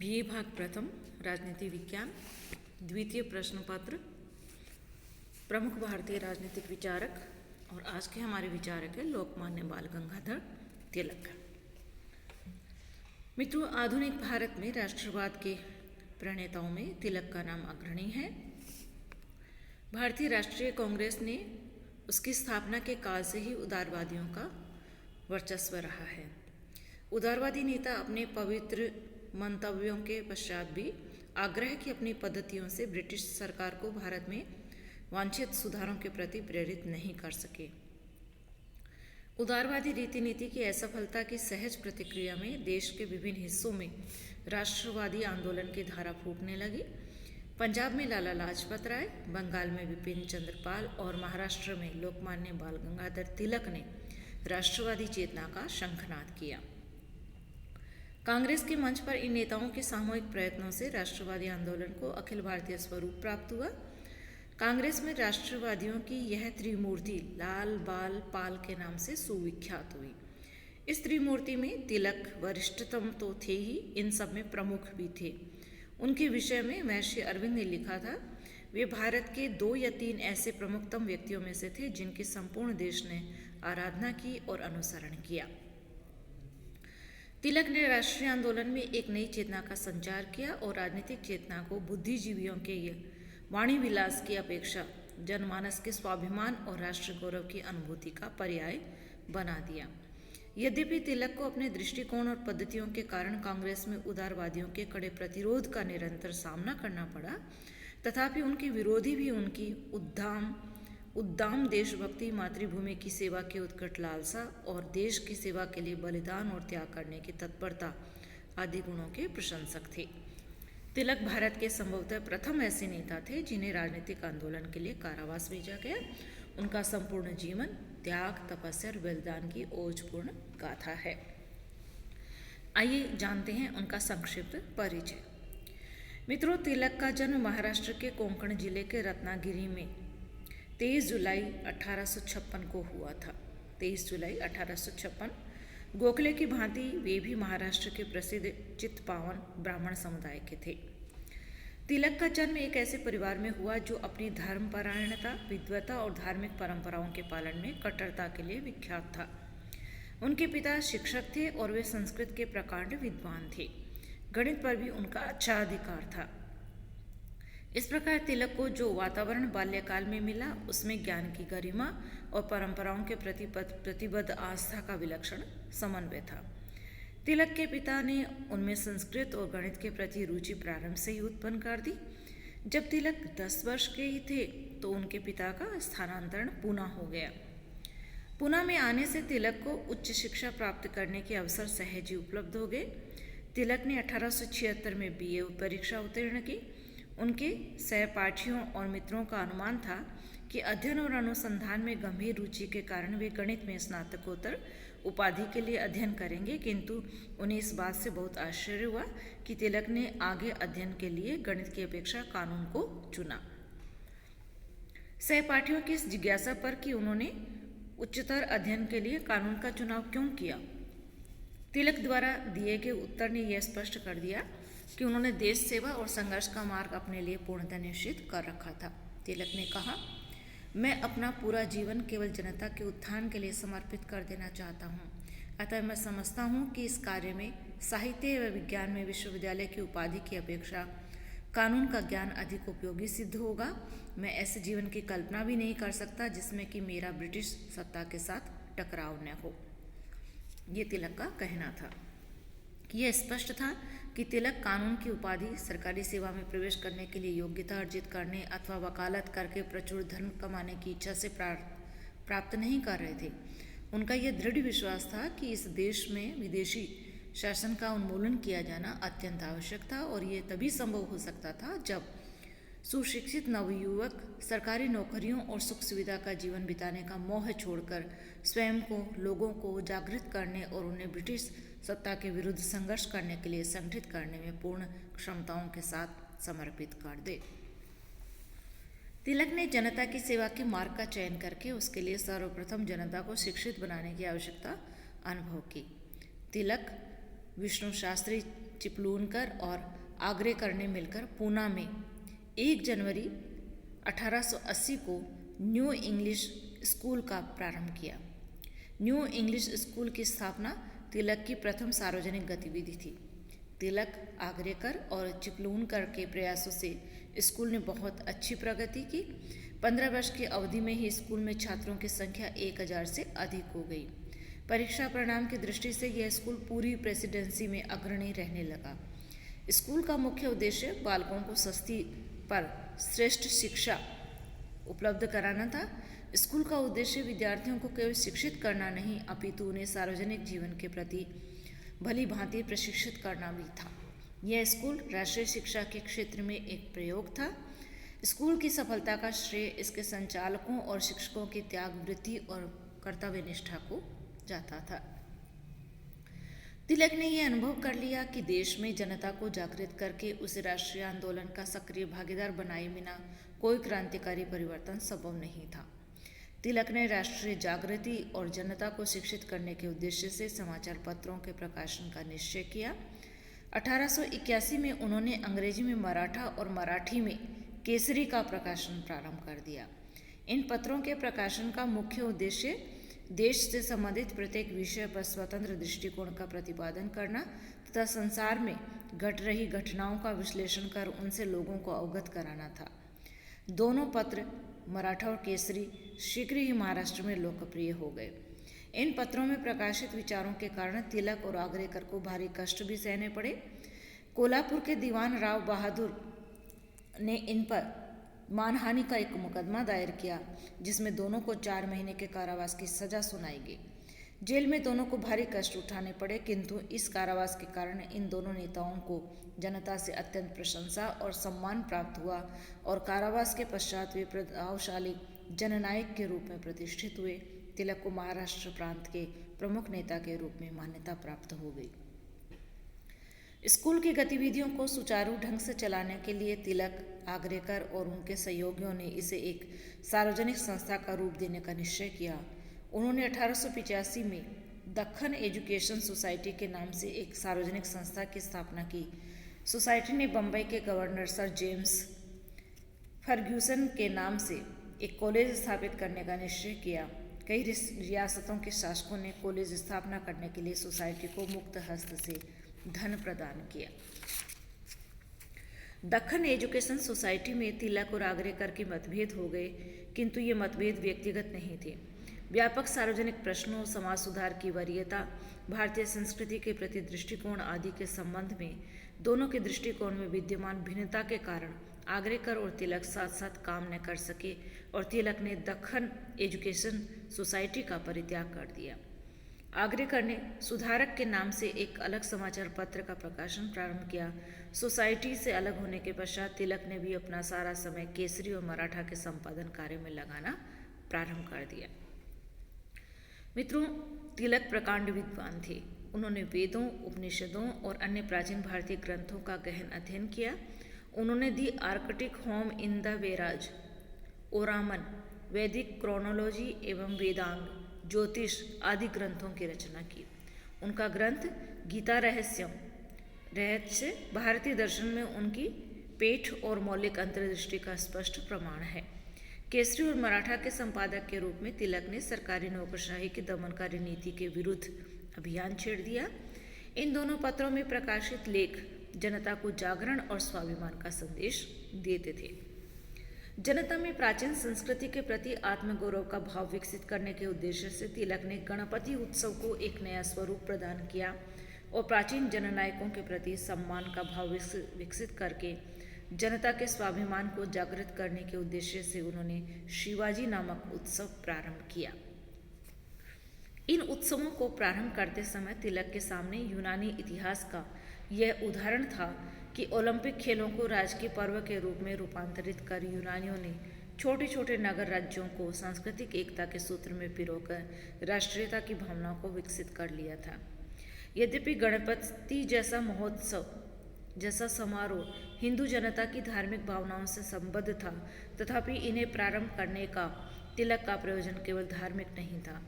BA भाग प्रथम राजनीति विज्ञान द्वितीय प्रश्न पत्र प्रमुख भारतीय राजनीतिक विचारक। और आज के हमारे विचारक है लोकमान्य बाल गंगाधर तिलक। मित्रों, आधुनिक भारत में राष्ट्रवाद के प्रणेताओं में तिलक का नाम अग्रणी है। भारतीय राष्ट्रीय कांग्रेस ने उसकी स्थापना के काल से ही उदारवादियों का वर्चस्व रहा है। उदारवादी नेता अपने पवित्र मंतव्यों के पश्चात भी आग्रह की अपनी पद्धतियों से ब्रिटिश सरकार को भारत में वांछित सुधारों के प्रति प्रेरित नहीं कर सके। उदारवादी रीति नीति की असफलता की सहज प्रतिक्रिया में देश के विभिन्न हिस्सों में राष्ट्रवादी आंदोलन की धारा फूटने लगी। पंजाब में लाला लाजपत राय, बंगाल में बिपिन चंद्र पाल और महाराष्ट्र में लोकमान्य बाल गंगाधर तिलक ने राष्ट्रवादी चेतना का शंखनाद किया। कांग्रेस के मंच पर इन नेताओं के सामूहिक प्रयत्नों से राष्ट्रवादी आंदोलन को अखिल भारतीय स्वरूप प्राप्त हुआ। कांग्रेस में राष्ट्रवादियों की यह त्रिमूर्ति लाल बाल पाल के नाम से सुविख्यात हुई। इस त्रिमूर्ति में तिलक वरिष्ठतम तो थे ही, इन सब में प्रमुख भी थे। उनके विषय में महर्षि अरविंद ने लिखा था, वे भारत के 2 या 3 ऐसे प्रमुखतम व्यक्तियों में से थे जिनकी संपूर्ण देश ने आराधना की और अनुसरण किया। तिलक ने राष्ट्रीय आंदोलन में एक नई चेतना का संचार किया और राजनीतिक चेतना को बुद्धिजीवियों के वाणी विलास की अपेक्षा जनमानस के स्वाभिमान और राष्ट्र गौरव की अनुभूति का पर्याय बना दिया। यद्यपि तिलक को अपने दृष्टिकोण और पद्धतियों के कारण कांग्रेस में उदारवादियों के कड़े प्रतिरोध का निरंतर सामना करना पड़ा, तथापि उनके विरोधी भी उनकी उद्दाम देशभक्ति, मातृभूमि की सेवा की उत्कट लालसा और देश की सेवा के लिए बलिदान और त्याग करने की तत्परता आदि गुणों के प्रशंसक थे। तिलक भारत के संभवतः प्रथम ऐसे नेता थे जिन्हें राजनीतिक आंदोलन के लिए कारावास भेजा गया। उनका संपूर्ण जीवन त्याग, तपस्या और बलिदान की ओजपूर्ण गाथा है। आइए जानते हैं उनका संक्षिप्त परिचय। मित्रों, तिलक का जन्म महाराष्ट्र के कोंकण जिले के रत्नागिरी में 23 जुलाई 1856 को हुआ था। 23 जुलाई 1856। गोखले की भांति वे भी महाराष्ट्र के प्रसिद्ध चित्पावन ब्राह्मण समुदाय के थे। तिलक का जन्म एक ऐसे परिवार में हुआ जो अपनी धर्मपरायणता, विद्वता और धार्मिक परंपराओं के पालन में कट्टरता के लिए विख्यात था। उनके पिता शिक्षक थे और वे संस्कृत के प्रकांड विद्वान थे। गणित पर भी उनका अच्छा अधिकार था। इस प्रकार तिलक को जो वातावरण बाल्यकाल में मिला उसमें ज्ञान की गरिमा और परंपराओं के प्रति प्रतिबद्ध आस्था का विलक्षण समन्वय था। तिलक के पिता ने उनमें संस्कृत और गणित के प्रति रुचि प्रारंभ से ही उत्पन्न कर दी। जब तिलक 10 वर्ष के ही थे तो उनके पिता का स्थानांतरण पूना हो गया। पूना में आने से तिलक को उच्च शिक्षा प्राप्त करने के अवसर सहज ही उपलब्ध हो गए। तिलक ने 1876 में बीए परीक्षा उत्तीर्ण की। उनके सहपाठियों और मित्रों का अनुमान था कि अध्ययन और अनुसंधान में गंभीर रुचि के कारण वे गणित में स्नातकोत्तर उपाधि के लिए अध्ययन करेंगे, किंतु उन्हें इस बात से बहुत आश्चर्य हुआ कि तिलक ने आगे अध्ययन के लिए गणित की अपेक्षा कानून को चुना। सहपाठियों की इस जिज्ञासा पर कि उन्होंने उच्चतर अध्ययन के लिए कानून का चुनाव क्यों किया, तिलक द्वारा दिए गए उत्तर ने यह स्पष्ट कर दिया कि उन्होंने देश सेवा और संघर्ष का मार्ग अपने लिए पूर्णतः निश्चित कर रखा था। तिलक ने कहा, मैं अपना पूरा जीवन केवल जनता के उत्थान के लिए समर्पित कर देना चाहता हूँ। अतः मैं समझता हूँ कि इस कार्य में साहित्य व विज्ञान में विश्वविद्यालय की उपाधि की अपेक्षा कानून का ज्ञान अधिक उपयोगी सिद्ध होगा। मैं ऐसे जीवन की कल्पना भी नहीं कर सकता जिसमें कि मेरा ब्रिटिश सत्ता के साथ टकराव न हो। ये तिलक का कहना था। यह स्पष्ट था कि तिलक कानून की उपाधि, सरकारी सेवा में प्रवेश करने के लिए योग्यता अर्जित करने अथवा वकालत करके प्रचुर धन कमाने की इच्छा से प्राप्त नहीं कर रहे थे। उनका यह दृढ़ विश्वास था कि इस देश में विदेशी शासन का उन्मूलन किया जाना अत्यंत आवश्यक था और ये तभी संभव हो सकता था जब सुशिक्षित नवयुवक सरकारी नौकरियों और सुख सुविधा का जीवन बिताने का मोह छोड़कर स्वयं को, लोगों को जागृत करने और उन्हें ब्रिटिश सत्ता के विरुद्ध संघर्ष करने के लिए संगठित करने में पूर्ण क्षमताओं के साथ समर्पित कर दे। तिलक ने जनता की सेवा के मार्ग का चयन करके उसके लिए सर्वप्रथम जनता को शिक्षित बनाने की आवश्यकता अनुभव की। तिलक विष्णु शास्त्री चिपलूनकर और आगरेकर ने मिलकर पूना में 1 जनवरी 1880 को न्यू इंग्लिश स्कूल का प्रारंभ किया। न्यू इंग्लिश स्कूल की स्थापना तिलक की प्रथम सार्वजनिक गतिविधि थी। तिलक, आगरेकर और चिपलूनकर के प्रयासों से स्कूल ने बहुत अच्छी प्रगति की। 15 वर्ष की अवधि में ही स्कूल में छात्रों की संख्या 1000 से अधिक हो गई। परीक्षा परिणाम की दृष्टि से यह स्कूल पूरी प्रेसिडेंसी में अग्रणी रहने लगा। स्कूल का मुख्य उद्देश्य बालकों को सस्ती पर श्रेष्ठ शिक्षा उपलब्ध कराना था। स्कूल का उद्देश्य विद्यार्थियों को केवल शिक्षित करना नहीं, अपितु उन्हें सार्वजनिक जीवन के प्रति भली भांति प्रशिक्षित करना भी था। यह स्कूल राष्ट्रीय शिक्षा के क्षेत्र में एक प्रयोग था। स्कूल की सफलता का श्रेय इसके संचालकों और शिक्षकों की त्यागवृत्ति और कर्तव्य निष्ठा को जाता था। तिलक ने यह अनुभव कर लिया कि देश में जनता को जागृत करके उसे राष्ट्रीय आंदोलन का सक्रिय भागीदार बनाए बिना कोई क्रांतिकारी परिवर्तन संभव नहीं था। तिलक ने राष्ट्रीय जागृति और जनता को शिक्षित करने के उद्देश्य से समाचार पत्रों के प्रकाशन का निश्चय किया। 1881 में उन्होंने अंग्रेजी में मराठा और मराठी में केसरी का प्रकाशन प्रारंभ कर दिया। इन पत्रों के प्रकाशन का मुख्य उद्देश्य देश से संबंधित प्रत्येक विषय पर स्वतंत्र दृष्टिकोण का प्रतिपादन करना तथा संसार में घट रही घटनाओं का विश्लेषण कर उनसे लोगों को अवगत कराना था। दोनों पत्र, मराठा और केसरी, शीघ्र ही महाराष्ट्र में लोकप्रिय हो गए। इन पत्रों में प्रकाशित विचारों के कारण तिलक और आगरेकर को भारी कष्ट भी सहने पड़े। कोल्हापुर के दीवान राव बहादुर ने इन पर मानहानि का एक मुकदमा दायर किया, जिसमें दोनों को 4 महीने के कारावास की सजा सुनाई गई। जेल में दोनों को भारी कष्ट उठाने पड़े, किंतु इस कारावास के कारण इन दोनों नेताओं को जनता से अत्यंत प्रशंसा और सम्मान प्राप्त हुआ और कारावास के पश्चात वे प्रभावशाली जननायक के रूप में प्रतिष्ठित हुए। तिलक को महाराष्ट्र प्रांत के प्रमुख नेता के रूप में मान्यता प्राप्त हो गई। स्कूल की गतिविधियों को सुचारू ढंग से चलाने के लिए तिलक, आगरेकर और उनके सहयोगियों ने इसे एक सार्वजनिक संस्था का रूप देने का निश्चय किया। उन्होंने 1885 में दक्खन एजुकेशन सोसाइटी के नाम से एक सार्वजनिक संस्था की स्थापना की। सोसाइटी ने बम्बई के गवर्नर सर जेम्स फर्ग्यूसन के नाम से एक कॉलेज स्थापित करने का निश्चय किया। कई रियासतों के शासकों ने कॉलेज स्थापना करने के लिए सोसाइटी को मुक्त हस्त से धन प्रदान किया। दक्खन एजुकेशन सोसाइटी में तिलक और आगरेकर के मतभेद हो गए, किंतु ये मतभेद व्यक्तिगत नहीं थे। व्यापक सार्वजनिक प्रश्नों, समाज सुधार की वरीयता, भारतीय संस्कृति के प्रति दृष्टिकोण आदि के संबंध में दोनों के दृष्टिकोण में विद्यमान भिन्नता के कारण आगरेकर और तिलक साथ साथ काम न कर सके और तिलक ने दक्खन एजुकेशन सोसाइटी का परित्याग कर दिया। आगरेकर ने सुधारक के नाम से एक अलग समाचार पत्र का प्रकाशन प्रारंभ किया। सोसाइटी से अलग होने के पश्चात तिलक ने भी अपना सारा समय केसरी और मराठा के संपादन कार्य में लगाना प्रारंभ कर दिया। मित्रों, तिलक प्रकांड विद्वान थे। उन्होंने वेदों, उपनिषदों और अन्य प्राचीन भारतीय ग्रंथों का गहन अध्ययन किया। उन्होंने दी आर्कटिक होम इन द वेराज, ओरामन, वैदिक क्रोनोलॉजी एवं वेदांग, ज्योतिष आदि ग्रंथों की रचना की। उनका ग्रंथ गीता रहस्य भारतीय दर्शन में उनकी पेठ और मौलिक अंतर्दृष्टि का स्पष्ट प्रमाण है। केसरी और मराठा के संपादक के रूप में तिलक ने सरकारी नौकरशाही की दमनकारी नीति के विरुद्ध अभियान छेड़ दिया। इन दोनों पत्रों में प्रकाशित लेख जनता को जागरण और स्वाभिमान का संदेश देते थे। जनता में प्राचीन संस्कृति के प्रति आत्मगौरव का भाव विकसित करने के उद्देश्य से तिलक ने गणपति उत्सव को एक नया स्वरूप प्रदान किया और प्राचीन जननायकों के प्रति सम्मान का भाव विकसित करके जनता के स्वाभिमान को जागृत करने के उद्देश्य से उन्होंने शिवाजी नामक उत्सव प्रारंभ किया। इन उत्सवों को प्रारंभ करते समय तिलक के सामने यूनानी इतिहास का यह उदाहरण था कि ओलंपिक खेलों को राजकीय पर्व के रूप में रूपांतरित कर यूनानियों ने छोटे छोटे नगर राज्यों को सांस्कृतिक एकता के सूत्र में पिरोकर राष्ट्रीयता की भावना को विकसित कर लिया था। यद्यपि गणपति जैसा महोत्सव जैसा समारोह हिंदू जनता की धार्मिक भावनाओं से संबद्ध था, तथापि इन्हें प्रारंभ करने का तिलक का प्रयोजन केवल धार्मिक नहीं था।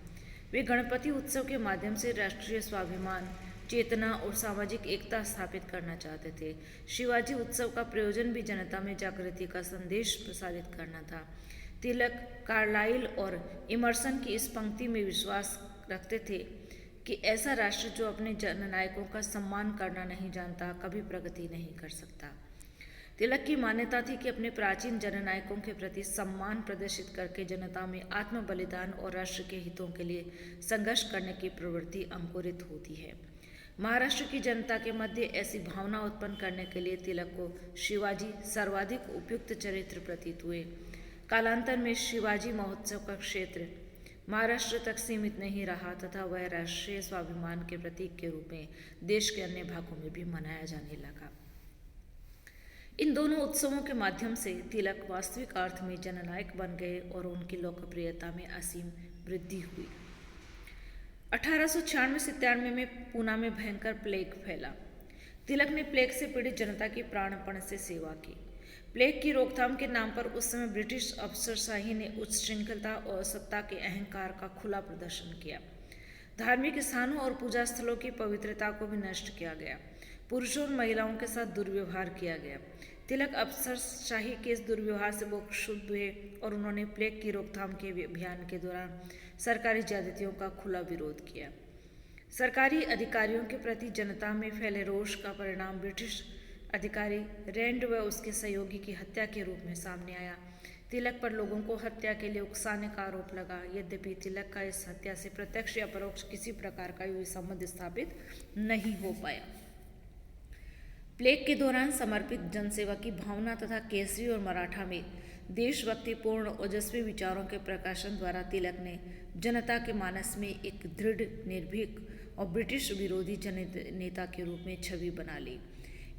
वे गणपति उत्सव के माध्यम से राष्ट्रीय स्वाभिमान, चेतना और सामाजिक एकता स्थापित करना चाहते थे। शिवाजी उत्सव का प्रयोजन भी जनता में जागृति का संदेश प्रसारित करना था। तिलक कार्लाइल और इमर्सन की इस पंक्ति में विश्वास रखते थे कि ऐसा राष्ट्र जो अपने जननायकों का सम्मान करना नहीं जानता कभी प्रगति नहीं कर सकता। तिलक की मान्यता थी कि अपने प्राचीन जननायकों के प्रति सम्मान प्रदर्शित करके जनता में आत्म बलिदान और राष्ट्र के हितों के लिए संघर्ष करने की प्रवृत्ति अंकुरित होती है। महाराष्ट्र की जनता के मध्य ऐसी भावना उत्पन्न करने के लिए तिलक को शिवाजी सर्वाधिक उपयुक्त चरित्र प्रतीत हुए। कालांतर में शिवाजी महोत्सव का क्षेत्र महाराष्ट्र तक सीमित नहीं रहा तथा वह राष्ट्रीय स्वाभिमान के प्रतीक के रूप में देश के अन्य भागों में भी मनाया जाने लगा। इन दोनों उत्सवों के माध्यम से तिलक वास्तविक अर्थ में जननायक बन गए और उनकी लोकप्रियता में असीम वृद्धि हुई। 1896-97 में पूना में भयंकर प्लेग फैला। तिलक ने प्लेग से पीड़ित जनता की प्राणपण से सेवा की। प्लेग की रोकथाम के नाम पर उस समय ब्रिटिश अफसरशाही ने उच्च श्रृंखलता और सत्ता के अहंकार का खुला प्रदर्शन किया। धार्मिक स्थानों और पूजा स्थलों की पवित्रता को भी नष्ट किया गया। पुरुषों और महिलाओं के साथ दुर्व्यवहार किया गया। तिलक अफसरशाही के इस दुर्व्यवहार से वो क्षुब्ध हुए और उन्होंने प्लेग की रोकथाम के अभियान के दौरान सरकारी ज्यादतियों का खुला विरोध किया। सरकारी अधिकारियों के प्रति जनता में फैले रोष का परिणाम ब्रिटिश अधिकारी रैंड व उसके सहयोगी की हत्या के रूप में सामने आया। तिलक पर लोगों को हत्या के लिए उकसाने का आरोप लगा। यद्यपि तिलक का इस हत्या से प्रत्यक्ष या परोक्ष किसी प्रकार का कोई संबंध स्थापित नहीं हो पाया। प्लेग के दौरान समर्पित जनसेवा की भावना तथा केसरी और मराठा में देशभक्तिपूर्ण ओजस्वी विचारों के प्रकाशन द्वारा तिलक ने जनता के मानस में एक दृढ़, निर्भीक और ब्रिटिश विरोधी नेता के रूप में छवि बना ली।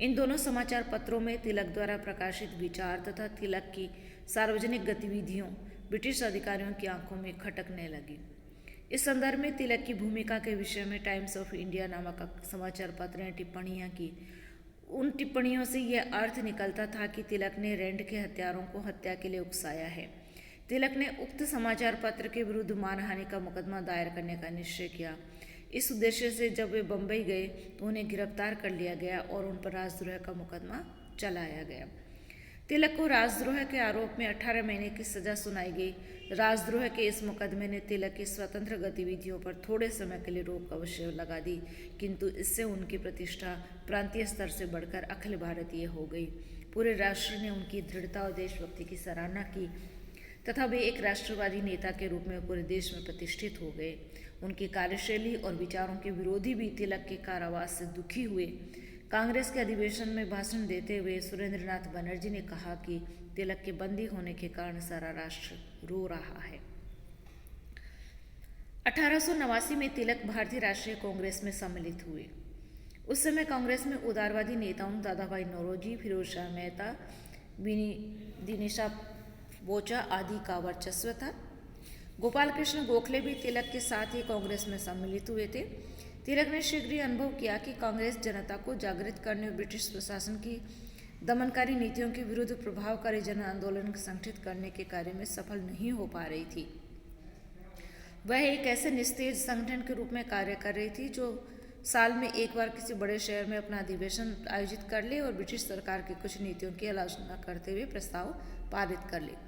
इन दोनों समाचार पत्रों में तिलक द्वारा प्रकाशित विचार तथा तिलक की सार्वजनिक गतिविधियों ब्रिटिश अधिकारियों की आंखों में खटकने लगी। इस संदर्भ में तिलक की भूमिका के विषय में टाइम्स ऑफ इंडिया नामक समाचार पत्र ने टिप्पणियां की। उन टिप्पणियों से यह अर्थ निकलता था कि तिलक ने रैंड के हत्यारों को हत्या के लिए उकसाया है। तिलक ने उक्त समाचार पत्र के विरुद्ध मानहानि का मुकदमा दायर करने का निश्चय किया। इस उद्देश्य से जब वे बंबई गए तो उन्हें गिरफ्तार कर लिया गया और उन पर राजद्रोह का मुकदमा चलाया गया। तिलक को राजद्रोह के आरोप में 18 महीने की सजा सुनाई गई। राजद्रोह के इस मुकदमे ने तिलक की स्वतंत्र गतिविधियों पर थोड़े समय के लिए रोक अवश्य लगा दी, किंतु इससे उनकी प्रतिष्ठा प्रांतीय स्तर से बढ़कर अखिल भारतीय हो गई। पूरे राष्ट्र ने उनकी दृढ़ता और देशभक्ति की सराहना की तथा वे एक राष्ट्रवादी नेता के रूप में पूरे देश में प्रतिष्ठित हो गए। उनकी कार्यशैली और विचारों के विरोधी भी तिलक के कारावास से दुखी हुए। कांग्रेस के अधिवेशन में भाषण देते हुए सुरेंद्रनाथ बनर्जी ने कहा कि तिलक के बंदी होने के कारण सारा राष्ट्र रो रहा है। 1889 में तिलक भारतीय राष्ट्रीय कांग्रेस में सम्मिलित हुए। उस समय कांग्रेस में उदारवादी नेताओं दादाभाई नौरोजी, फिरोज शाह मेहता, दिनेशा बोचा आदि का वर्चस्व था। गोपाल कृष्ण गोखले भी तिलक के साथ ही कांग्रेस में सम्मिलित हुए थे। तिलक ने शीघ्र ही अनुभव किया कि कांग्रेस जनता को जागृत करने और ब्रिटिश प्रशासन की दमनकारी नीतियों के विरुद्ध प्रभावकारी जन आंदोलन संगठित करने के कार्य में सफल नहीं हो पा रही थी। वह एक ऐसे निस्तेज संगठन के रूप में कार्य कर रही थी जो साल में एक बार किसी बड़े शहर में अपना अधिवेशन आयोजित कर ले और ब्रिटिश सरकार की कुछ नीतियों की आलोचना करते हुए प्रस्ताव पारित कर ले।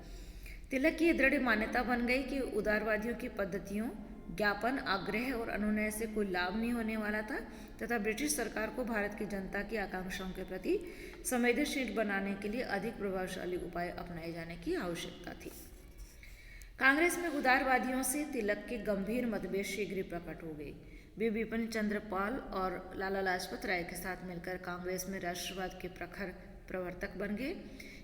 तिलक की यह दृढ़ मान्यता बन गई कि उदारवादियों की पद्धतियों, ज्ञापन, आग्रह और अनुनय से कोई लाभ नहीं होने वाला था तथा ब्रिटिश सरकार को भारत की जनता की आकांक्षाओं के प्रति संवेदनशील बनाने के लिए अधिक प्रभावशाली उपाय अपनाए जाने की आवश्यकता थी। कांग्रेस में उदारवादियों से तिलक के गंभीर मतभेद शीघ्र प्रकट हो गए। वे बिपिन चंद्र पाल और लाला लाजपत राय के साथ मिलकर कांग्रेस में राष्ट्रवाद के प्रखर प्रवर्तक बन गए,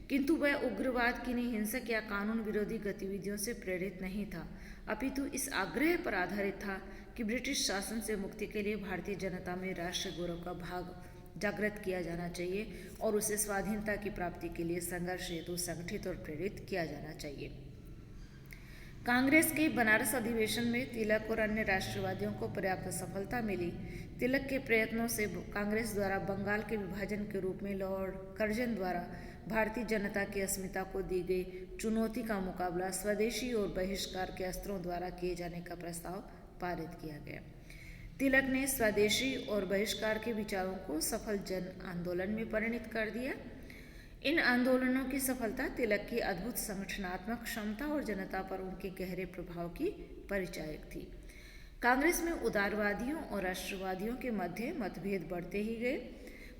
किंतु वह उग्रवाद की नहीं, हिंसक या कानून विरोधी गतिविधियों से प्रेरित नहीं था, अपितु इस आग्रह पर आधारित था कि ब्रिटिश शासन से मुक्ति के लिए भारतीय जनता में राष्ट्र गौरव का भाग जागृत किया जाना चाहिए और उसे स्वाधीनता की प्राप्ति के लिए संघर्ष हेतु संगठित और प्रेरित किया जाना चाहिए। कांग्रेस के बनारस अधिवेशन में तिलक और अन्य राष्ट्रवादियों को पर्याप्त सफलता मिली। तिलक के प्रयत्नों से कांग्रेस द्वारा बंगाल के विभाजन के रूप में लॉर्ड कर्जन द्वारा भारतीय जनता की अस्मिता को दी गई चुनौती का मुकाबला स्वदेशी और बहिष्कार के अस्त्रों द्वारा किए जाने का प्रस्ताव पारित किया गया। तिलक ने स्वदेशी और बहिष्कार के विचारों को सफल जन आंदोलन में परिणत कर दिया। इन आंदोलनों की सफलता तिलक की अद्भुत संगठनात्मक क्षमता और जनता पर उनके गहरे प्रभाव की परिचायक थी। कांग्रेस में उदारवादियों और राष्ट्रवादियों के मध्य मतभेद बढ़ते ही गए।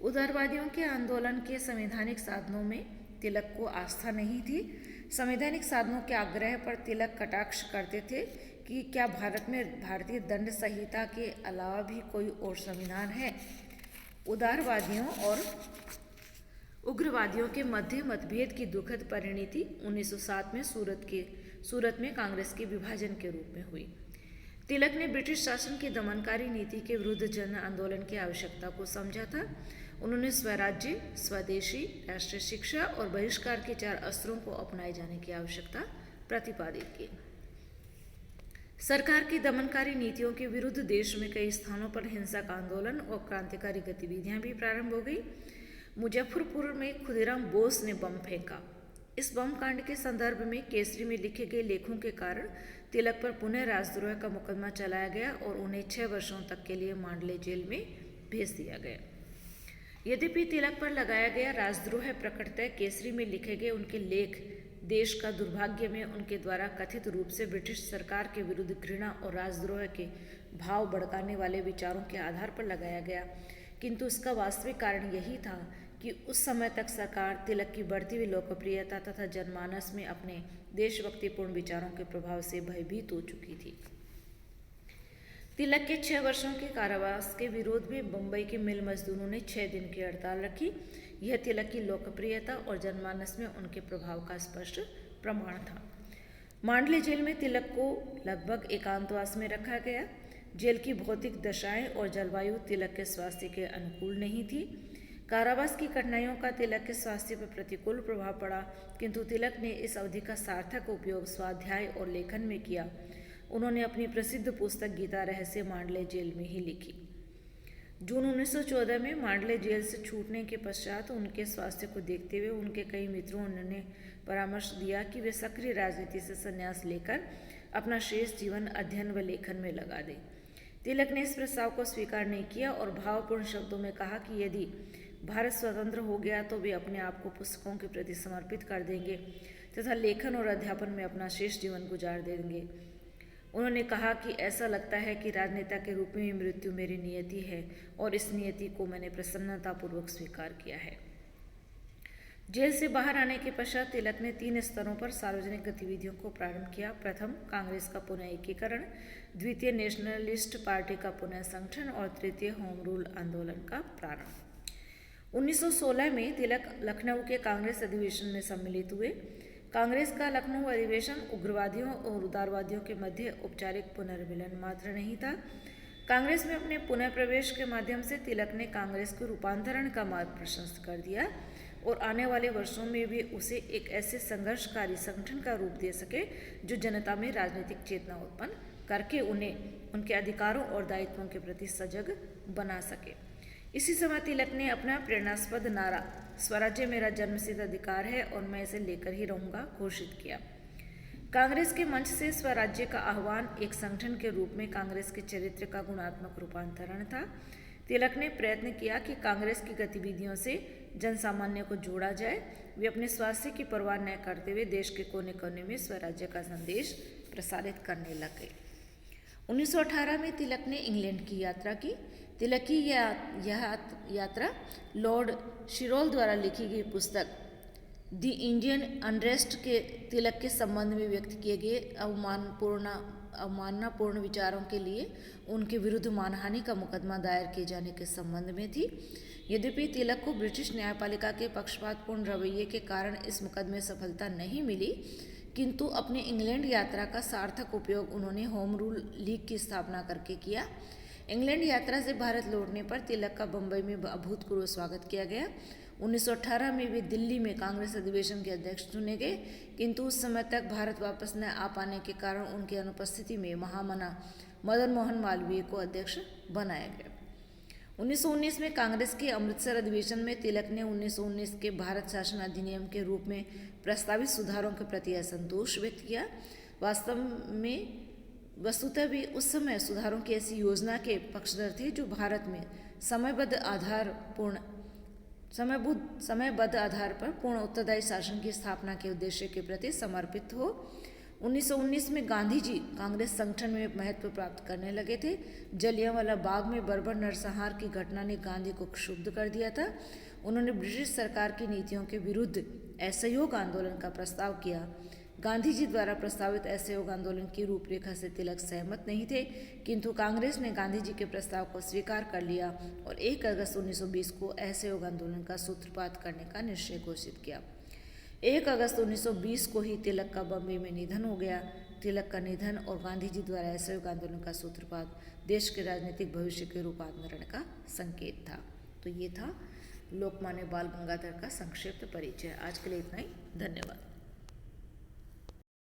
उदारवादियों के आंदोलन के संवैधानिक साधनों में तिलक को आस्था नहीं थी। संवैधानिक साधनों के आग्रह पर तिलक कटाक्ष करते थे कि क्या भारत में भारतीय दंड संहिता के अलावा भी कोई और संविधान है। उदारवादियों और उग्रवादियों के मध्य मतभेद की दुखद परिणति 1907 में सूरत में कांग्रेस के विभाजन के रूप में हुई। तिलक ने ब्रिटिश शासन की दमनकारी नीति के विरुद्ध जन आंदोलन की आवश्यकता को समझा था। उन्होंने स्वराज्य, स्वदेशी, राष्ट्रीय शिक्षा और बहिष्कार के 4 अस्त्रों को अपनाए जाने की आवश्यकता प्रतिपादित की। सरकार की दमनकारी नीतियों के विरुद्ध देश में कई स्थानों पर हिंसक आंदोलन और क्रांतिकारी गतिविधियां भी प्रारंभ हो गई। मुजफ्फरपुर में खुदीराम बोस ने बम फेंका। इस बम कांड के संदर्भ में केसरी में लिखे गए लेखों के कारण तिलक पर पुनः राजद्रोह का मुकदमा चलाया गया और उन्हें 6 वर्षों तक के लिए मांडले जेल में भेज दिया गया। यद्यपि तिलक पर लगाया गया राजद्रोह प्रकटतः केसरी में लिखे गए उनके लेख देश का दुर्भाग्य में उनके द्वारा कथित रूप से ब्रिटिश सरकार के विरुद्ध घृणा और राजद्रोह के भाव भड़काने वाले विचारों के आधार पर लगाया गया, किंतु इसका वास्तविक कारण यही था कि उस समय तक सरकार तिलक की बढ़ती हुई लोकप्रियता तथा जनमानस में अपने देशभक्तिपूर्ण विचारों के प्रभाव से भयभीत हो चुकी थी। तिलक के 6 वर्षों के कारावास के विरोध में बम्बई के मिल मजदूरों ने 6 दिन की हड़ताल रखी। यह तिलक की लोकप्रियता और जनमानस में उनके प्रभाव का स्पष्ट प्रमाण था। मांडले जेल में तिलक को लगभग एकांतवास में रखा गया। जेल की भौतिक दशाएं और जलवायु तिलक के स्वास्थ्य के अनुकूल नहीं थी। कारावास की कठिनाइयों का तिलक के स्वास्थ्य पर प्रतिकूल प्रभाव पड़ा, किंतु तिलक ने इस अवधि का सार्थक उपयोग स्वाध्याय और लेखन में किया। उन्होंने अपनी प्रसिद्ध पुस्तक गीता रहस्य मांडले जेल में ही लिखी। जून 1914 में मांडले जेल से छूटने के पश्चात उनके स्वास्थ्य को देखते हुए उनके कई मित्रों ने परामर्श दिया कि वे सक्रिय राजनीति से संन्यास लेकर अपना शेष जीवन अध्ययन व लेखन में लगा दें। तिलक ने इस प्रस्ताव को स्वीकार नहीं किया और भावपूर्ण शब्दों में कहा कि यदि भारत स्वतंत्र हो गया तो वे अपने आप को पुस्तकों के प्रति समर्पित कर देंगे तथा लेखन और अध्यापन में अपना शेष जीवन गुजार देंगे। उन्होंने कहा कि ऐसा लगता है कि राजनेता के रूप में मृत्यु मेरी नियति है और इस नियति को मैंने प्रसन्नतापूर्वक स्वीकार किया है। जेल से बाहर आने के पश्चात तिलक ने 3 स्तरों पर सार्वजनिक गतिविधियों को प्रारंभ किया। प्रथम, कांग्रेस का पुनः एकीकरण, द्वितीय, नेशनलिस्ट पार्टी का पुनः संगठन और तृतीय, होम रूल आंदोलन का प्रारंभ। 1916 में तिलक लखनऊ के कांग्रेस अधिवेशन में सम्मिलित हुए। कांग्रेस का लखनऊ अधिवेशन उग्रवादियों और उदारवादियों के मध्य औपचारिक पुनर्मिलन मात्र नहीं था। कांग्रेस में अपने पुनः प्रवेश के माध्यम से तिलक ने कांग्रेस के रूपांतरण का मार्ग प्रशस्त कर दिया और आने वाले वर्षों में भी उसे एक ऐसे संघर्षकारी संगठन का रूप दे सके जो जनता में राजनीतिक चेतना उत्पन्न करके उन्हें उनके अधिकारों और दायित्वों के प्रति सजग बना सके। इसी समय तिलक ने अपना प्रेरणास्पद नारा स्वराज्य मेरा जन्मसिद्ध अधिकार है और मैं इसे लेकर ही रहूंगा घोषित किया। कांग्रेस के मंच से स्वराज्य का आह्वान एक संगठन के रूप में कांग्रेस के चरित्र का गुणात्मक रूपांतरण था। तिलक ने प्रयत्न किया कि कांग्रेस की गतिविधियों से जनसामान्य को जोड़ा जाए। वे अपने स्वास्थ्य की परवाह न करते हुए देश के कोने कोने में स्वराज्य का संदेश प्रसारित करने लगे। 1918 में तिलक ने इंग्लैंड की यात्रा की। तिलक की यह यात्रा लॉर्ड शिरोल द्वारा लिखी गई पुस्तक द इंडियन अनरेस्ट के तिलक के संबंध में व्यक्त किए गए अवमाननापूर्ण विचारों के लिए उनके विरुद्ध मानहानि का मुकदमा दायर किए जाने के संबंध में थी। यद्यपि तिलक को ब्रिटिश न्यायपालिका के पक्षपातपूर्ण रवैये के कारण इस मुकदमे सफलता नहीं मिली, किंतु अपने इंग्लैंड यात्रा का सार्थक उपयोग उन्होंने होम रूल लीग की स्थापना करके किया। इंग्लैंड यात्रा से भारत लौटने पर तिलक का बम्बई में अभूतपूर्व स्वागत किया गया। 1918 में वे दिल्ली में कांग्रेस अधिवेशन के अध्यक्ष चुने गए, किंतु उस समय तक भारत वापस न आ पाने के कारण उनकी अनुपस्थिति में महामना मदन मोहन मालवीय को अध्यक्ष बनाया गया। 1919 में कांग्रेस के अमृतसर अधिवेशन में तिलक ने 1919 के भारत शासन अधिनियम के रूप में प्रस्तावित सुधारों के प्रति असंतोष व्यक्त किया। वास्तव में वस्तुतः भी उस समय सुधारों की ऐसी योजना के पक्षधर थे जो भारत में समयबद्ध आधार पर पूर्ण उत्तरदायी शासन की स्थापना के उद्देश्य के प्रति समर्पित हो। 1919 में गांधी जी कांग्रेस संगठन में महत्व प्राप्त करने लगे थे। जलियांवाला बाग में बर्बर नरसंहार की घटना ने गांधी को क्षुब्ध कर दिया था। उन्होंने ब्रिटिश सरकार की नीतियों के विरुद्ध असहयोग आंदोलन का प्रस्ताव किया। गांधी जी द्वारा प्रस्तावित असहयोग आंदोलन की रूपरेखा से तिलक सहमत नहीं थे, किंतु कांग्रेस ने गांधी जी के प्रस्ताव को स्वीकार कर लिया और 1 अगस्त 1920 को असहयोग आंदोलन का सूत्रपात करने का निश्चय घोषित किया। 1 अगस्त 1920 को ही तिलक का बम्बई में निधन हो गया। तिलक का निधन और गांधी जी द्वारा असहयोग आंदोलन का सूत्रपात देश के राजनीतिक भविष्य के रूपांतरण का संकेत था। तो ये था लोकमान्य बाल गंगाधर का संक्षिप्त परिचय। आज के लिए इतना ही। धन्यवाद।